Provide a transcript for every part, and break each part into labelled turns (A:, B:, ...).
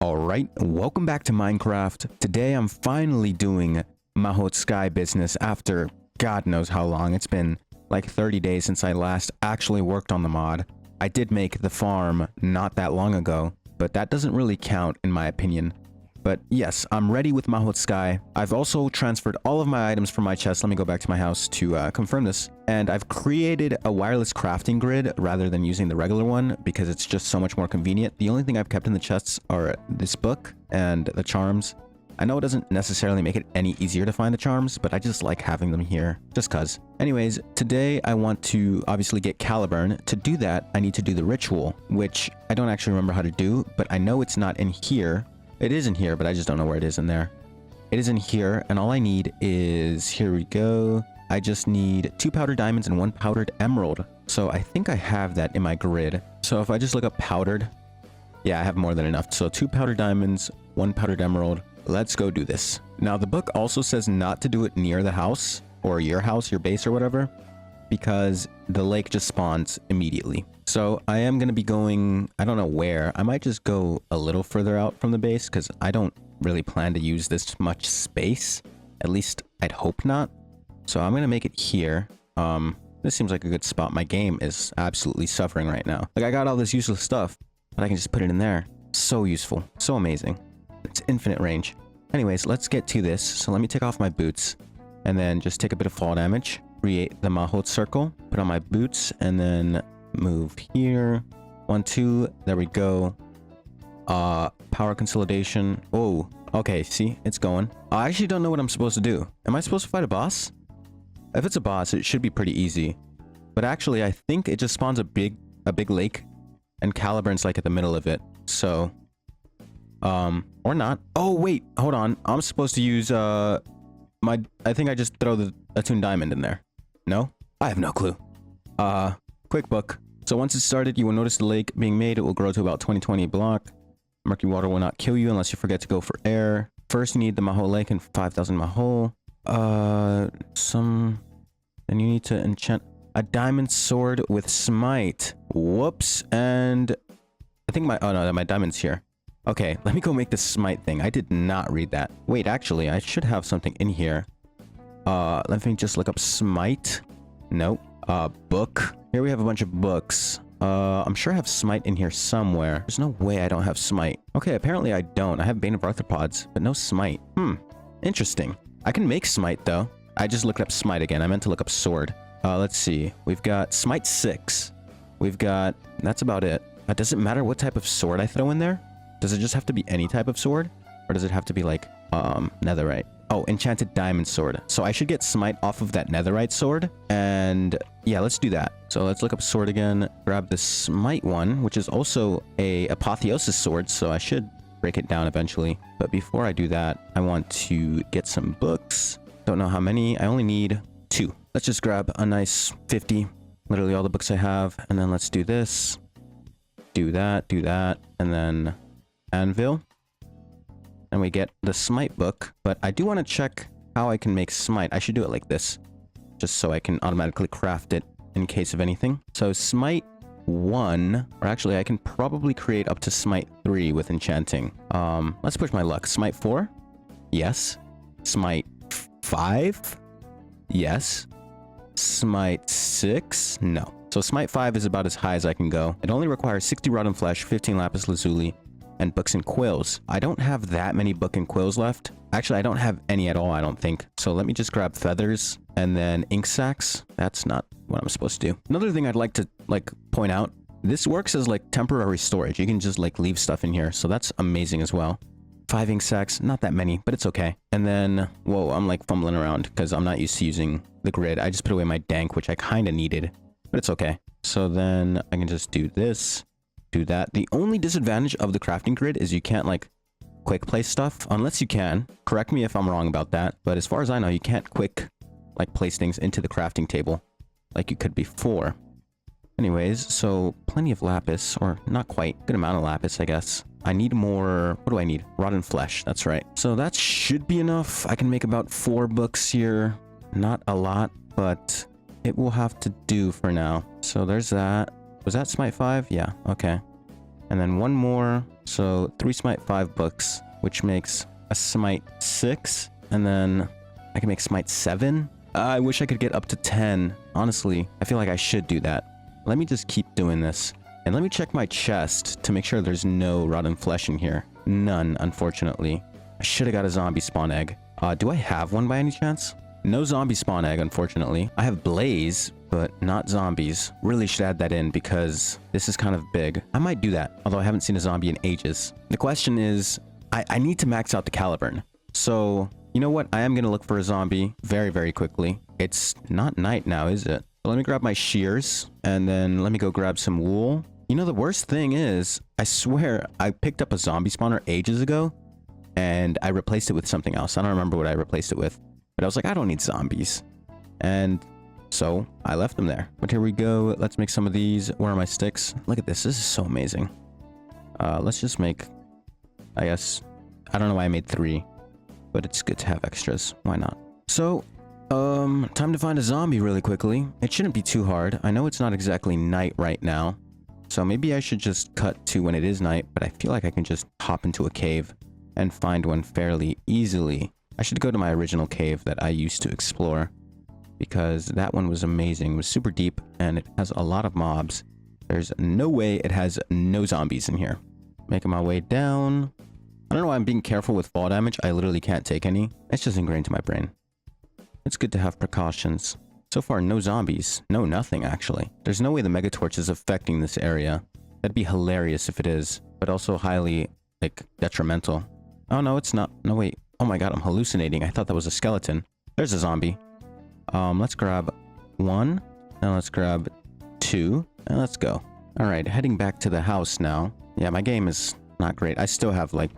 A: Alright, welcome back to Minecraft. Today I'm finally doing Mahot Sky business after God knows how long. It's been like 30 days since I last actually worked on the mod. I did make the farm not that long ago, but that doesn't really count in my opinion. But yes, I'm ready with Mahot Sky. I've also transferred all of my items from my chest. Let me go back to my house to confirm this. And I've created a wireless crafting grid rather than using the regular one because it's just so much more convenient. The only thing I've kept in the chests are this book and the charms. I know it doesn't necessarily make it any easier to find the charms, but I just like having them here just cuz. Anyways, today I want to obviously get Caliburn. To do that, I need to do the ritual, which I don't actually remember how to do, but I know it's not in here. It is in here, but I just don't know where it is in there. It is in here, and all I need is... Here we go. I just need 2 powdered diamonds and 1 powdered emerald. So I think I have that in my grid. So if I just look up powdered... Yeah, I have more than enough. So 2 powdered diamonds, 1 powdered emerald. Let's go do this. Now, the book also says not to do it near the house, or your house, your base, or whatever, because the lake just spawns immediately. So I am going to be going, I don't know where. I might just go a little further out from the base because I don't really plan to use this much space. At least I'd hope not. So I'm going to make it here. This seems like a good spot. My game is absolutely suffering right now. Like, I got all this useless stuff, but I can just put it in there. So useful. So amazing. It's infinite range. Anyways, let's get to this. So let me take off my boots and then just take a bit of fall damage. Create the Mahot circle. Put on my boots and then... move here. 1, 2. There we go. Power consolidation. Oh, okay. See, it's going. I actually don't know what I'm supposed to do. Am I supposed to fight a boss? If it's a boss, it should be pretty easy. But actually, I think it just spawns a big lake, and Caliburn's like at the middle of it. So, or not. Oh wait, hold on. I'm supposed to use I think I just throw the attuned diamond in there. No, I have no clue. Quick book. So once it's started, you will notice the lake being made. It will grow to about 20 block. Murky water will not kill you unless you forget to go for air. First, you need the Mahot lake and 5,000 Mahot. Then you need to enchant a diamond sword with smite. Whoops. And I think my diamond's here. Okay, let me go make the smite thing. I did not read that. Wait, actually, I should have something in here. Let me just look up smite. Nope. Book. Here we have a bunch of books. I'm sure I have smite in here somewhere. There's no way I don't have smite. Okay, apparently I don't. I have Bane of Arthropods, but no smite. Interesting. I can make smite though. I just looked up smite again. I meant to look up sword. Let's see. We've got smite 6. We've got... That's about it. Does it matter what type of sword I throw in there? Does it just have to be any type of sword? Or does it have to be like, netherite? Oh, enchanted diamond sword. So I should get smite off of that netherite sword. And yeah, let's do that. So let's look up sword again. Grab the smite one, which is also a apotheosis sword. So I should break it down eventually. But before I do that, I want to get some books. Don't know how many. I only need 2. Let's just grab a nice 50. Literally all the books I have. And then let's do this. Do that. And then anvil. And we get the smite book, but I do want to check how I can make smite. I should do it like this, just so I can automatically craft it in case of anything. So smite 1, or actually I can probably create up to smite 3 with enchanting. Let's push my luck. Smite 4? Yes. Smite 5? Yes. Smite 6? No. So smite 5 is about as high as I can go. It only requires 60 rotten flesh, 15 lapis lazuli, and books and quills. I don't have that many book and quills left. Actually, I don't have any at all, I don't think. So let me just grab feathers and then ink sacks. That's not what I'm supposed to do. Another thing I'd like to point out, this works as like temporary storage. You can just like leave stuff in here. So that's amazing as well. 5 ink sacks, not that many, but it's okay. And then, whoa, I'm like fumbling around because I'm not used to using the grid. I just put away my dank, which I kind of needed, but it's okay. So then I can just do this. Do that. The only disadvantage of the crafting grid is you can't like quick place stuff unless you can. Correct me if I'm wrong about that, but as far as I know, you can't quick like place things into the crafting table like you could before. Anyways, so plenty of lapis, or not quite. Good amount of lapis, I guess. I need more. What do I need? Rotten flesh. That's right. So that should be enough. I can make about 4 books here. Not a lot, but it will have to do for now. So there's that. Was that smite 5? Yeah, okay. And then one more. So 3 smite 5 books, which makes a smite 6. And then I can make smite 7. I wish I could get up to 10. Honestly, I feel like I should do that. Let me just keep doing this. And let me check my chest to make sure there's no rotten flesh in here. None, unfortunately. I should have got a zombie spawn egg. Do I have one by any chance? No zombie spawn egg, unfortunately. I have blaze, but not zombies. Really should add that in because this is kind of big. I might do that, although I haven't seen a zombie in ages. The question is, I need to max out the Caliburn. So, you know what? I am going to look for a zombie very, very quickly. It's not night now, is it? So let me grab my shears, and then let me go grab some wool. You know, the worst thing is, I swear, I picked up a zombie spawner ages ago, and I replaced it with something else. I don't remember what I replaced it with, but I was like, I don't need zombies. And so I left them there. But here we go. Let's make some of these. Where are my sticks? Look at this. This is so amazing. Let's just make, I guess, I don't know why I made 3, but it's good to have extras. Why not? So, time to find a zombie really quickly. It shouldn't be too hard. I know it's not exactly night right now, so maybe I should just cut to when it is night, but I feel like I can just hop into a cave and find one fairly easily. I should go to my original cave that I used to explore, because that one was amazing. It was super deep, and it has a lot of mobs. There's no way it has no zombies in here. Making my way down. I don't know why I'm being careful with fall damage. I literally can't take any. It's just ingrained to my brain. It's good to have precautions. So far, no zombies. No, nothing, actually. There's no way the Megatorch is affecting this area. That'd be hilarious if it is, but also highly, like, detrimental. Oh, no, it's not. No, wait. Oh my god, I'm hallucinating. I thought that was a skeleton. There's a zombie. Let's grab 1, and let's grab 2, and let's go. Alright, heading back to the house now. Yeah, my game is not great. I still have, like,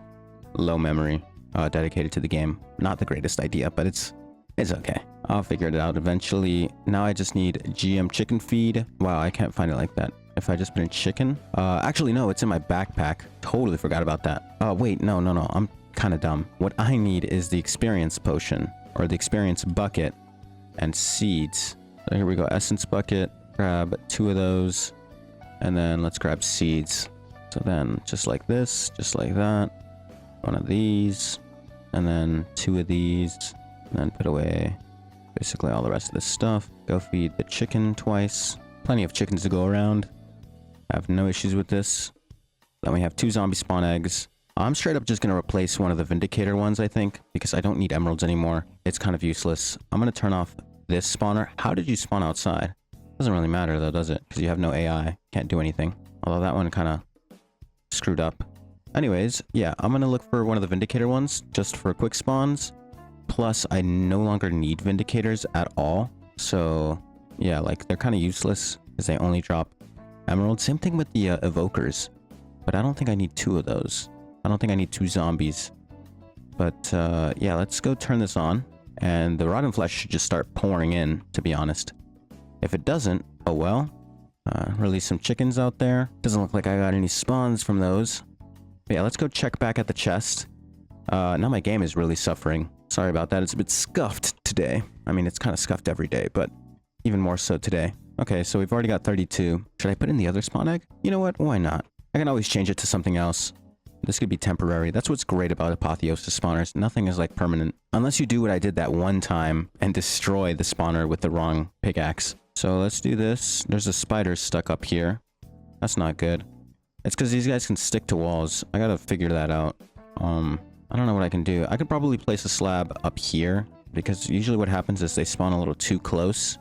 A: low memory dedicated to the game. Not the greatest idea, but it's okay. I'll figure it out eventually. Now I just need GM chicken feed. Wow, I can't find it like that. If I just put in chicken. Actually, no, it's in my backpack. Totally forgot about that. Oh, wait, no. I'm kind of dumb. What I need is the experience potion, or the experience bucket, and seeds. So here we go. Essence bucket. Grab 2 of those. And then let's grab seeds. So then just like this, just like that. 1 of these. And then 2 of these. And then put away basically all the rest of this stuff. Go feed the chicken twice. Plenty of chickens to go around. I have no issues with this. Then we have 2 zombie spawn eggs. I'm straight up just going to replace one of the Vindicator ones, I think, because I don't need emeralds anymore. It's kind of useless. I'm going to turn off this spawner. How did you spawn outside? Doesn't really matter though, does it? Because you have no AI. Can't do anything. Although that one kind of screwed up. Anyways, yeah, I'm going to look for one of the Vindicator ones just for quick spawns. Plus, I no longer need Vindicators at all. So, yeah, like, they're kind of useless because they only drop emeralds. Same thing with the Evokers. But I don't think I need 2 of those. I don't think I need 2 zombies. But, yeah, let's go turn this on. And the rotten flesh should just start pouring in, to be honest. If it doesn't, oh well. Release some chickens out there. Doesn't look like I got any spawns from those. But yeah, let's go check back at the chest. Now my game is really suffering. Sorry about that. It's a bit scuffed today. I mean, it's kind of scuffed every day, but even more so today. Okay, so we've already got 32. Should I put in the other spawn egg? You know what? Why not? I can always change it to something else. This could be temporary. That's what's great about Apotheosis spawners. Nothing is like permanent. Unless you do what I did that one time and destroy the spawner with the wrong pickaxe. So let's do this. There's a spider stuck up here. That's not good. It's because these guys can stick to walls. I gotta figure that out. I don't know what I can do. I could probably place a slab up here, because usually what happens is they spawn a little too close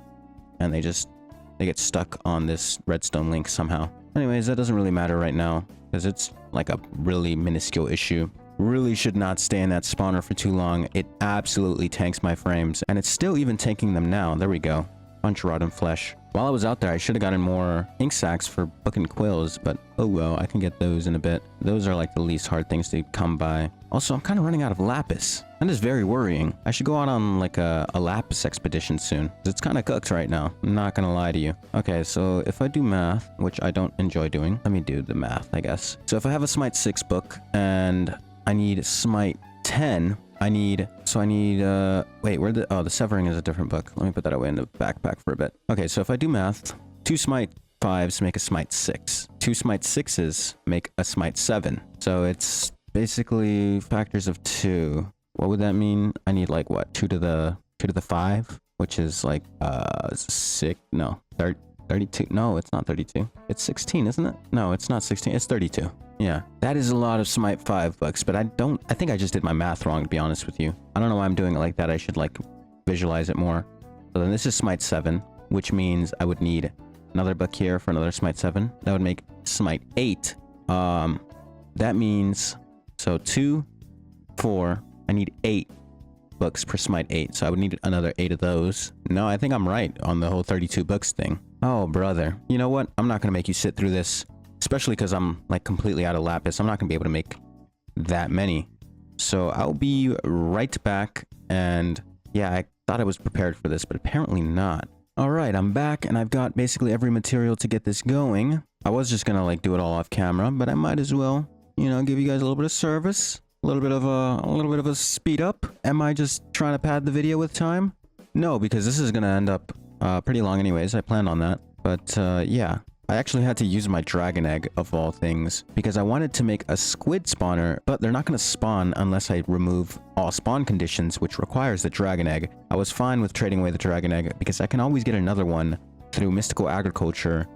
A: and they get stuck on this redstone link somehow. Anyways, that doesn't really matter right now because it's like a really minuscule issue. Really should not stay in that spawner for too long. It absolutely tanks my frames, and it's still even tanking them now. There we go. Bunch of rotten flesh. While I was out there, I should have gotten more ink sacs for book and quills, but oh well, I can get those in a bit. Those are like the least hard things to come by. Also, I'm kind of running out of lapis. That is very worrying. I should go out on like a lapis expedition soon. It's kind of cooked right now. I'm not gonna lie to you. Okay, so if I do math, which I don't enjoy doing, let me do the math, I guess. So if I have a Smite 6 book and I need Smite 10, I need, wait, the Severing is a different book. Let me put that away in the backpack for a bit. Okay, so if I do math, 2 Smite 5s make a Smite 6. 2 smite 6s make a smite 7. So it's basically factors of 2. What would that mean? I need like what? 2 to the 5, which is like 6, no, 32. No, it's not 32. It's 16, isn't it? No, it's not 16. It's 32. Yeah, that is a lot of smite 5 bucks, but I think I just did my math wrong, to be honest with you. I don't know why I'm doing it like that. I should like visualize it more. So then this is smite 7, which means I would need another buck here for another smite 7. That would make smite 8. That means, so 2, 4, I need 8 books per smite 8. So I would need another 8 of those. No, I think I'm right on the whole 32 books thing. Oh, brother. You know what? I'm not going to make you sit through this, especially because I'm like completely out of lapis. I'm not going to be able to make that many. So I'll be right back. And yeah, I thought I was prepared for this, but apparently not. All right, I'm back and I've got basically every material to get this going. I was just going to like do it all off camera, but I might as well, you know, give you guys a little bit of service. A little bit of a speed up. Am I just trying to pad the video with time? No, because this is going to end up pretty long anyways. I planned on that. But yeah, I actually had to use my dragon egg of all things because I wanted to make a squid spawner, but they're not going to spawn unless I remove all spawn conditions, which requires the dragon egg. I was fine with trading away the dragon egg because I can always get another one through mystical agriculture,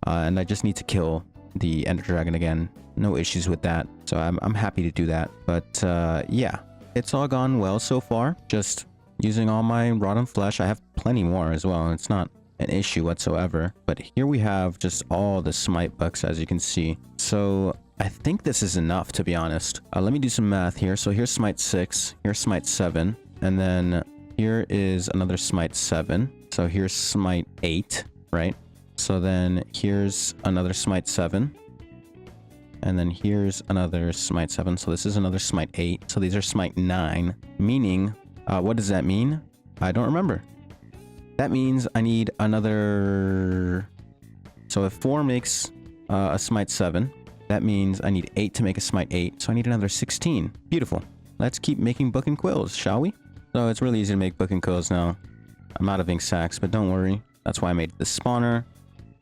A: and I just need to kill the ender dragon again. No issues with that, so I'm happy to do that. But yeah, it's all gone well so far. Just using all my rotten flesh. I have plenty more as well. It's not an issue whatsoever. But here we have just all the smite bucks, as you can see. So I think this is enough, to be honest. Let me do some math here. So here's smite 6, here's smite 7, and then here is another smite 7. So here's smite 8, right? So then here's another smite 7. And then here's another smite 7. So this is another smite 8. So these are smite 9. Meaning, what does that mean? I don't remember. That means I need another... So if 4 makes a smite 7, that means I need 8 to make a smite 8. So I need another 16. Beautiful. Let's keep making book and quills, shall we? So it's really easy to make book and quills now. I'm out of ink sacks, but don't worry. That's why I made this spawner.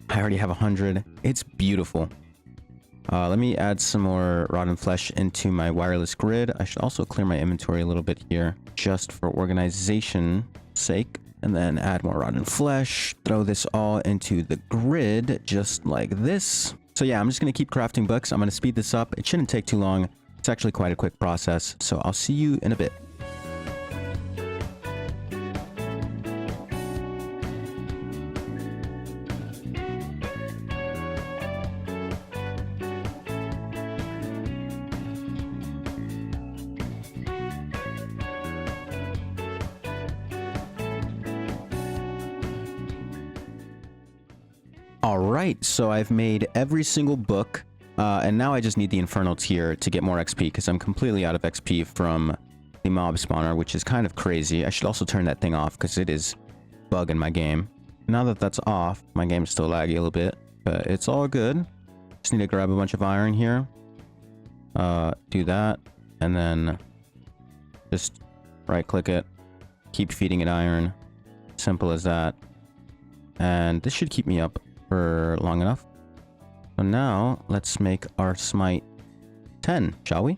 A: I already have 100. It's beautiful. Let me add some more rotten flesh into my wireless grid. I should also clear my inventory a little bit here, just for organization sake. And then add more rotten flesh. Throw this all into the grid, just like this. So yeah, I'm just going to keep crafting books. I'm going to speed this up. It shouldn't take too long. It's actually quite a quick process. So I'll see you in a bit. Alright, so I've made every single book, and now I just need the Infernal tier to get more XP, because I'm completely out of XP from the mob spawner, which is kind of crazy. I should also turn that thing off, because it is bugging my game. Now that that's off, my game's still laggy a little bit, but it's all good. Just need to grab a bunch of iron here. Do that, and then just right-click it. Keep feeding it iron. Simple as that. And this should keep me up for long enough. So now let's make our smite 10, shall we?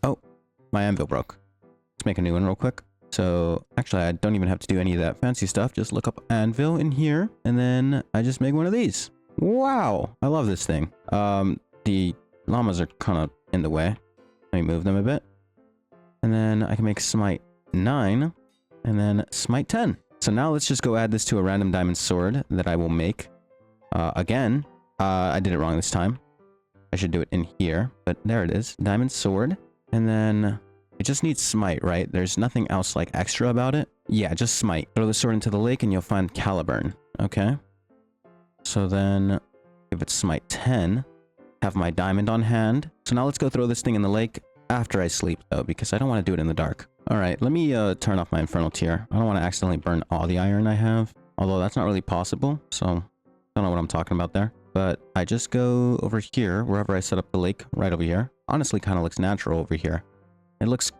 A: Oh, my anvil broke. Let's make a new one real quick. So actually, I don't even have to do any of that fancy stuff. Just look up anvil in here, and then I just make one of these. Wow, I love this thing. The llamas are kind of in the way. Let me move them a bit. And then I can make smite 9, and then smite 10. So now let's just go add this to a random diamond sword that I will make. Again, I did it wrong this time. I should do it in here, but there it is. Diamond sword, and then... It just needs smite, right? There's nothing else like extra about it. Yeah, just smite. Throw the sword into the lake and you'll find Caliburn. Okay. So then give it smite 10. Have my diamond on hand. So now let's go throw this thing in the lake after I sleep though, because I don't want to do it in the dark. All right, let me turn off my infernal tier. I don't want to accidentally burn all the iron I have. Although that's not really possible. So I don't know what I'm talking about there. But I just go over here, wherever I set up the lake, right over here. Honestly, kind of looks natural over here. It looks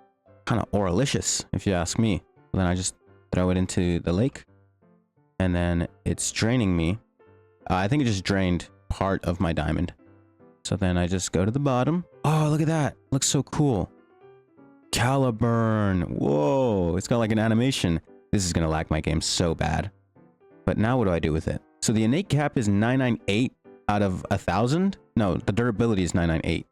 A: kind of oralicious, if you ask me. Then I just throw it into the lake. And then it's draining me. I think it just drained part of my diamond. So then I just go to the bottom. Oh, look at that. Looks so cool. Caliburn. Whoa. It's got like an animation. This is going to lag my game so bad. But now what do I do with it? So the innate cap is 998 out of 1,000. No, the durability is 998.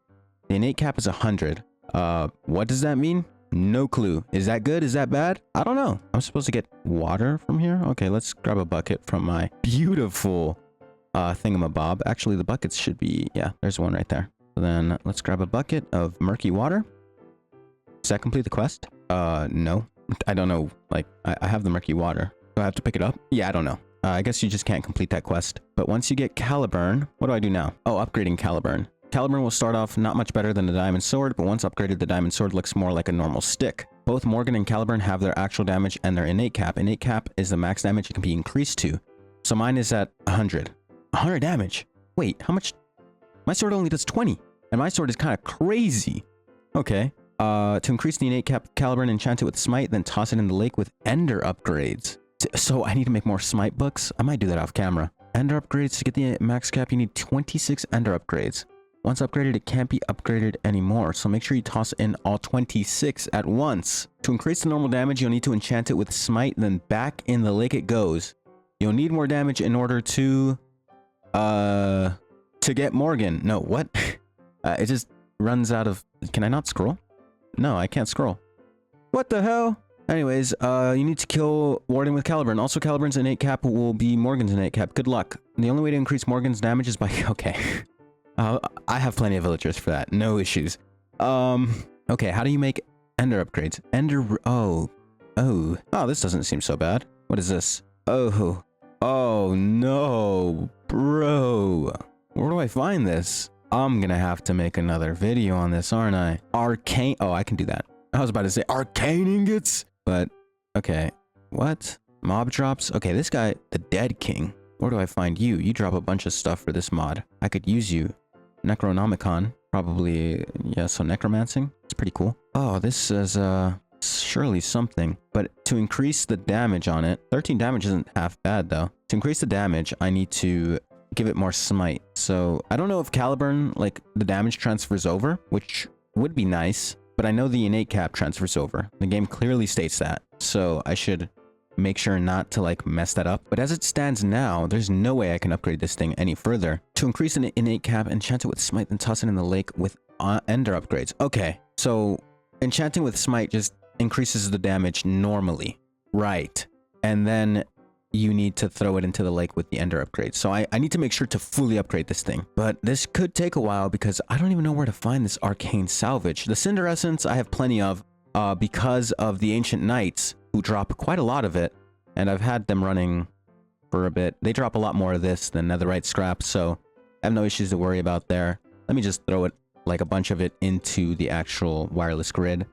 A: The innate cap is 100. What does that mean? No clue. Is that good? Is that bad? I don't know. I'm supposed to get water from here? Okay, let's grab a bucket from my beautiful thingamabob. Actually, the buckets should be... Yeah, there's one right there. So then let's grab a bucket of murky water. Does that complete the quest? No. I don't know. Like, I have the murky water. Do I have to pick it up? Yeah, I don't know. I guess you just can't complete that quest. But once you get Caliburn, what do I do now? Oh, upgrading Caliburn. Caliburn will start off not much better than the diamond sword, but once upgraded, the diamond sword looks more like a normal stick. Both Morgan and Caliburn have their actual damage and their innate cap. Innate cap is the max damage it can be increased to. So mine is at 100. 100 damage? Wait, how much? My sword only does 20. And my sword is kind of crazy. Okay. To increase the innate cap, Caliburn enchant it with Smite, then toss it in the lake with Ender upgrades. So I need to make more Smite books? I might do that off camera. Ender upgrades, to get the max cap, you need 26 Ender upgrades. Once upgraded, it can't be upgraded anymore, so make sure you toss in all 26 at once. To increase the normal damage, you'll need to enchant it with Smite, then back in the lake it goes. You'll need more damage in order to get Morgan. No, what? It just runs out of... Can I not scroll? No, I can't scroll. What the hell? Anyways, you need to kill Warden with Caliburn. Also, Caliburn's innate cap will be Morgan's innate cap. Good luck. The only way to increase Morgan's damage is by... Okay. I have plenty of villagers for that. No issues. Okay, how do you make Ender upgrades? Oh, this doesn't seem so bad. What is this? Oh no, bro. Where do I find this? I'm gonna have to make another video on this, aren't I? Arcane... Oh, I can do that. I was about to say arcane ingots, but okay. What? Mob drops? Okay, this guy, the Dead King. Where do I find you? You drop a bunch of stuff for this mod. I could use you. Necronomicon. Probably, yeah, so necromancing. It's pretty cool. Oh, this is, surely something. But to increase the damage on it, 13 damage isn't half bad, though. To increase the damage, I need to give it more Smite. So, I don't know if Caliburn, like, the damage transfers over, which would be nice. But I know the innate cap transfers over. The game clearly states that. So, I should... make sure not to like mess that up. But as it stands now, there's no way I can upgrade this thing any further. To increase an innate cap, enchant it with Smite and toss it in the lake with Ender upgrades. Okay, so enchanting with Smite just increases the damage normally. Right. And then you need to throw it into the lake with the Ender upgrades. So I need to make sure to fully upgrade this thing. But this could take a while because I don't even know where to find this arcane salvage. The Cinder Essence I have plenty of because of the Ancient Knights, who drop quite a lot of it, and I've had them running for a bit. They drop a lot more of this than netherite scrap, so I have no issues to worry about there. Let me just throw it, like a bunch of it, into the actual wireless grid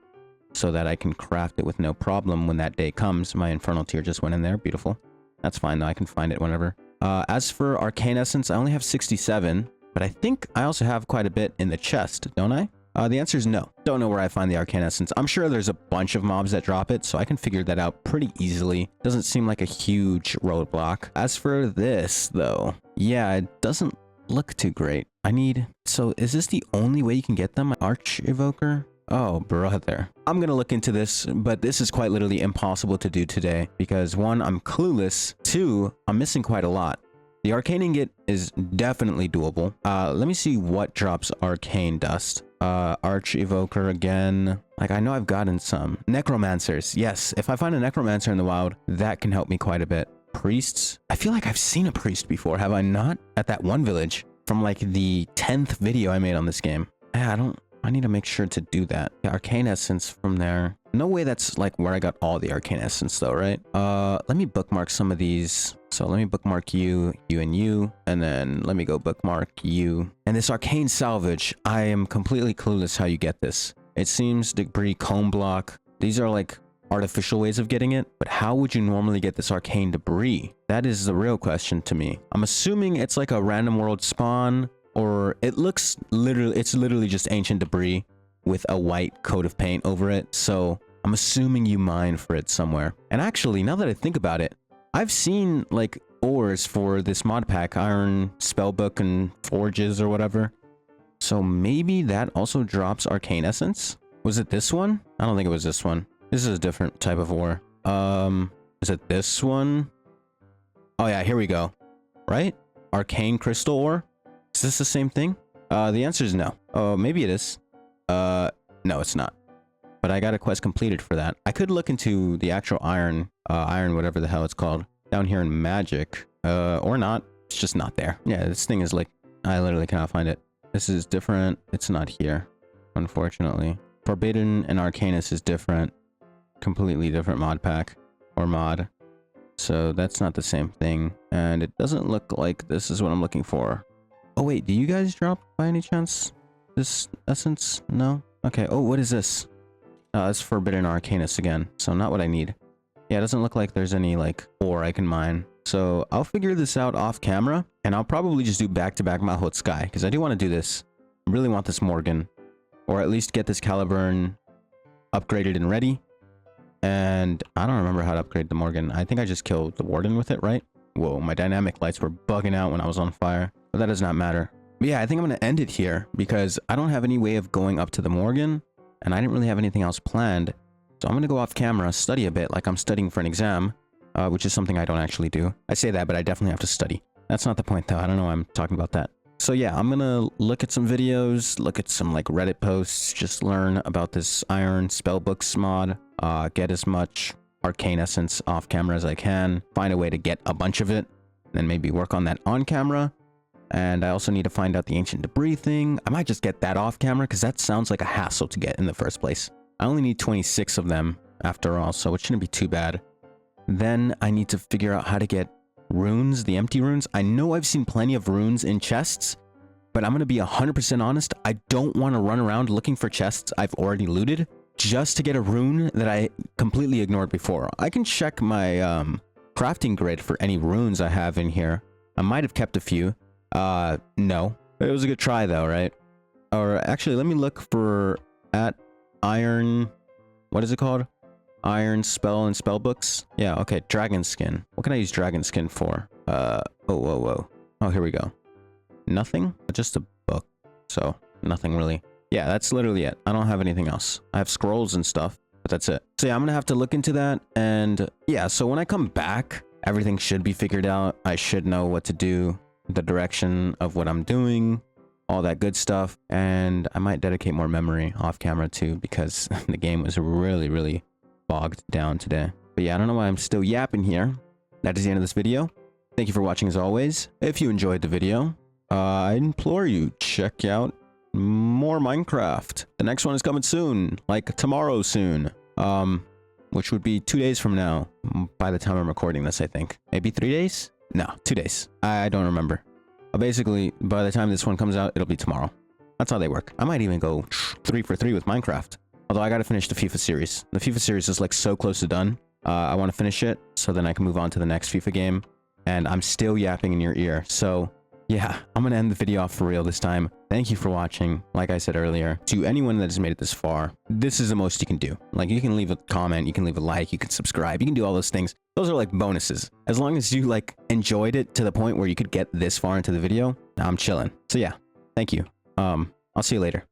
A: so that I can craft it with no problem when that day comes. My Infernal Tier just went in there. Beautiful. That's fine, though. I can find it whenever. As for Arcane Essence, I only have 67, but I think I also have quite a bit in the chest, don't I? The answer is no. Don't know where I find the Arcane Essence. I'm sure there's a bunch of mobs that drop it, so I can figure that out pretty easily. Doesn't seem like a huge roadblock. As for this, though, yeah, it doesn't look too great. I need... So, is this the only way you can get them? Arch Evoker? Oh, brother. I'm gonna look into this, but this is quite literally impossible to do today, because 1, I'm clueless, 2, I'm missing quite a lot. The Arcane Ingot is definitely doable. Let me see what drops Arcane Dust. Arch Evoker again. Like, I know I've gotten some. Necromancers. Yes, if I find a Necromancer in the wild, that can help me quite a bit. Priests. I feel like I've seen a priest before, have I not? At that one village from like the 10th video I made on this game. I need to make sure to do that. Yeah, Arcane Essence from there. No way that's like where I got all the Arcane Essence though, right? Let me bookmark some of these. So let me bookmark you, and then let me go bookmark you. And this Arcane Salvage, I am completely clueless how you get this. It seems debris comb block. These are like artificial ways of getting it, but how would you normally get this arcane debris? That is the real question to me. I'm assuming it's like a random world spawn, or it looks it's literally just ancient debris with a white coat of paint over it. So I'm assuming you mine for it somewhere. And actually, now that I think about it, I've seen like ores for this mod pack, iron spellbook and forges or whatever. So maybe that also drops arcane essence. Was it this one? I don't think it was this one. This is a different type of ore. Is it this one? Oh yeah, here we go. Right? Arcane crystal ore? Is this the same thing? The answer is no. Oh, maybe it is. No, it's not. But I got a quest completed for that. I could look into the actual iron, whatever the hell it's called, down here in magic. Or not. It's just not there. Yeah, this thing is like, I literally cannot find it. This is different. It's not here, unfortunately. Forbidden and Arcanus is different. Completely different mod pack or mod. So that's not the same thing. And it doesn't look like this is what I'm looking for. Oh wait, do you guys drop by any chance this essence? No? Okay. Oh, what is this? It's Forbidden Arcanus again. So not what I need. Yeah, it doesn't look like there's any like ore I can mine. So I'll figure this out off camera, and I'll probably just do back-to-back Mahot Sky, because I do want to do this. I really want this Morgan, or at least get this Caliburn upgraded and ready. And I don't remember how to upgrade the Morgan. I think I just killed the Warden with it, right? Whoa, my dynamic lights were bugging out when I was on fire, but that does not matter. But yeah, I think I'm going to end it here, because I don't have any way of going up to the Morgan, and I didn't really have anything else planned. So I'm going to go off camera, study a bit, like I'm studying for an exam. Which is something I don't actually do. I say that, but I definitely have to study. That's not the point, though. I don't know why I'm talking about that. So yeah, I'm gonna look at some videos, look at some like Reddit posts, just learn about this iron spellbooks mod, get as much arcane essence off camera as I can, find a way to get a bunch of it, then maybe work on that on camera. And I also need to find out the ancient debris thing. I might just get that off camera, because that sounds like a hassle to get in the first place. I only need 26 of them after all, so it shouldn't be too bad. Then I need to figure out how to get runes, the empty runes. I know I've seen plenty of runes in chests, but I'm going to be 100% honest. I don't want to run around looking for chests I've already looted just to get a rune that I completely ignored before. I can check my crafting grid for any runes I have in here. I might have kept a few. No. It was a good try though, right? Or actually, let me look for at iron. What is it called? Iron spell and spell books. Yeah, okay. Dragon skin. What can I use dragon skin for? Whoa. Oh, here we go. Nothing? Just a book. So, nothing really. Yeah, that's literally it. I don't have anything else. I have scrolls and stuff, but that's it. So yeah, I'm gonna have to look into that. And yeah, so when I come back, everything should be figured out. I should know what to do, the direction of what I'm doing, all that good stuff. And I might dedicate more memory off camera too, because the game was really bogged down today. But yeah, I don't know why I'm still yapping here. That is the end of this video. Thank you for watching as always. If you enjoyed the video, I implore you, check out more Minecraft. The next one is coming soon, like tomorrow soon. Which would be 2 days from now, by the time I'm recording this, I think. Maybe 3 days? No, 2 days. I don't remember. Basically, by the time this one comes out, it'll be tomorrow. That's how they work. I might even go 3 for 3 with Minecraft. Although I gotta finish the FIFA series. The FIFA series is like so close to done. I want to finish it so then I can move on to the next FIFA game. And I'm still yapping in your ear. So yeah, I'm gonna end the video off for real this time. Thank you for watching. Like I said earlier, to anyone that has made it this far, this is the most you can do. Like, you can leave a comment, you can leave a like, you can subscribe, you can do all those things. Those are like bonuses. As long as you like enjoyed it to the point where you could get this far into the video, I'm chilling. So yeah, thank you. I'll see you later.